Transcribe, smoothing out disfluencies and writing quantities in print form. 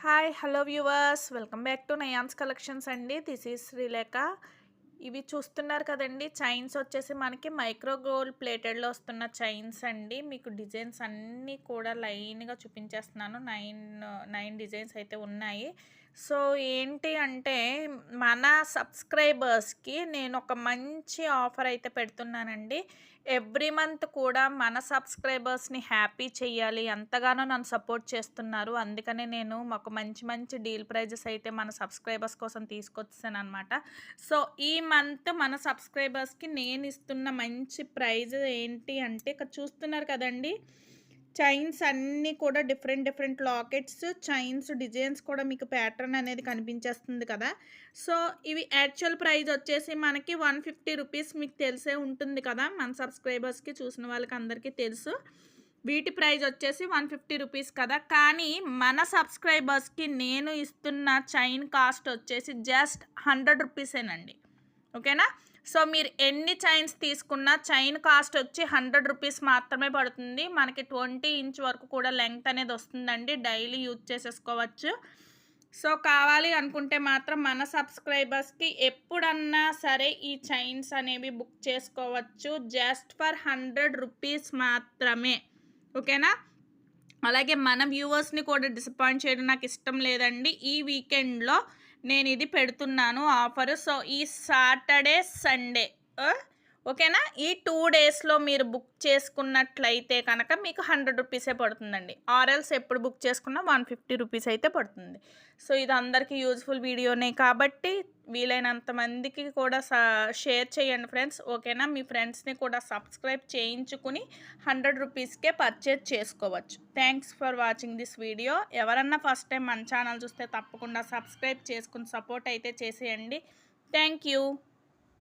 Hi hello viewers welcome back to Nayan's collections అండి. This is Srilekha. ఇవి చూస్తున్నారు కదండి, చైన్స్ వచ్చేసి మనకి మైక్రో గోల్డ్ ప్లేటెడ్లో వస్తున్న చైన్స్ అండి. మీకు డిజైన్స్ అన్నీ కూడా లైన్గా చూపించేస్తున్నాను. నైన్ డిజైన్స్ అయితే ఉన్నాయి. సో ఏంటి అంటే, మన సబ్స్క్రైబర్స్కి నేను ఒక మంచి ఆఫర్ అయితే పెడుతున్నానండి. ఎవ్రీ మంత్ కూడా మన సబ్స్క్రైబర్స్ని హ్యాపీ చేయాలి, ఎంతగానో నన్ను సపోర్ట్ చేస్తున్నారు. అందుకనే నేను మాకు మంచి మంచి డీల్ ప్రైజెస్ అయితే మన సబ్స్క్రైబర్స్ కోసం తీసుకొచ్చాను అనమాట. సో ఈ మంత్ మన సబ్స్క్రైబర్స్కి నేను ఇస్తున్న మంచి ప్రైజ్ ఏంటి అంటే, ఇక్కడ చూస్తున్నారు కదండి, చైన్స్ అన్నీ కూడా different different lockets, chains designs కూడా మీకు ప్యాటర్న్ అనేది కనిపించేస్తుంది కదా. సో ఇవి యాక్చువల్ ప్రైస్ వచ్చేసి మనకి 150 రూపీస్, మీకు తెలిసే ఉంటుంది కదా, మన సబ్స్క్రైబర్స్కి చూసిన వాళ్ళకి అందరికీ తెలుసు. వీటి ప్రైస్ వచ్చేసి 150 రూపీస్ కదా. కానీ మన సబ్స్క్రైబర్స్కి నేను ఇస్తున్న చైన్ కాస్ట్ వచ్చేసి జస్ట్ 100 రూపీసేనండి. ఓకేనా. సో మీరు ఎన్ని చైన్స్ తీసుకున్నా చైన్ కాస్ట్ వచ్చి 100 రూపీస్ మాత్రమే పడుతుంది. మనకి 20 ఇంచ్ వరకు కూడా లెంగ్త్ అనేది వస్తుందండి. డైలీ యూజ్ చేసేసుకోవచ్చు. సో కావాలి అనుకుంటే మాత్రం మన సబ్స్క్రైబర్స్కి ఎప్పుడన్నా సరే ఈ చైన్స్ అనేవి బుక్ చేసుకోవచ్చు, జస్ట్ ఫర్ 100 రూపీస్ మాత్రమే. ఓకేనా. అలాగే మన వ్యూవర్స్ని కూడా డిసప్పాయింట్ చేయడం నాకు ఇష్టం లేదండి. ఈ వీకెండ్లో నేను ఇది పెడుతున్నాను ఆఫర్. సో ఈ సాటర్డే సండే, ఓకేనా, ఈ 2 డేస్లో మీరు బుక్ చేసుకున్నట్లయితే కనుక మీకు 100 రూపీసే పడుతుందండి. ఆర్ఎల్స్ ఎప్పుడు బుక్ చేసుకున్నా 150 రూపీస్ అయితే పడుతుంది. సో ఇది అందరికీ యూజ్ఫుల్ వీడియోనే కాబట్టి వీలైనంత మందికి కూడా షేర్ చేయండి ఫ్రెండ్స్. ఓకేనా. మీ ఫ్రెండ్స్ని కూడా సబ్స్క్రైబ్ చేయించుకుని 100 రూపీస్కే పర్చేజ్ చేసుకోవచ్చు. Thanks for watching this video. ఎవరన్నా ఫస్ట్ టైం మన ఛానల్ చూస్తే తప్పకుండా సబ్స్క్రైబ్ చేసుకుని సపోర్ట్ అయితే చేసేయండి. Thank you.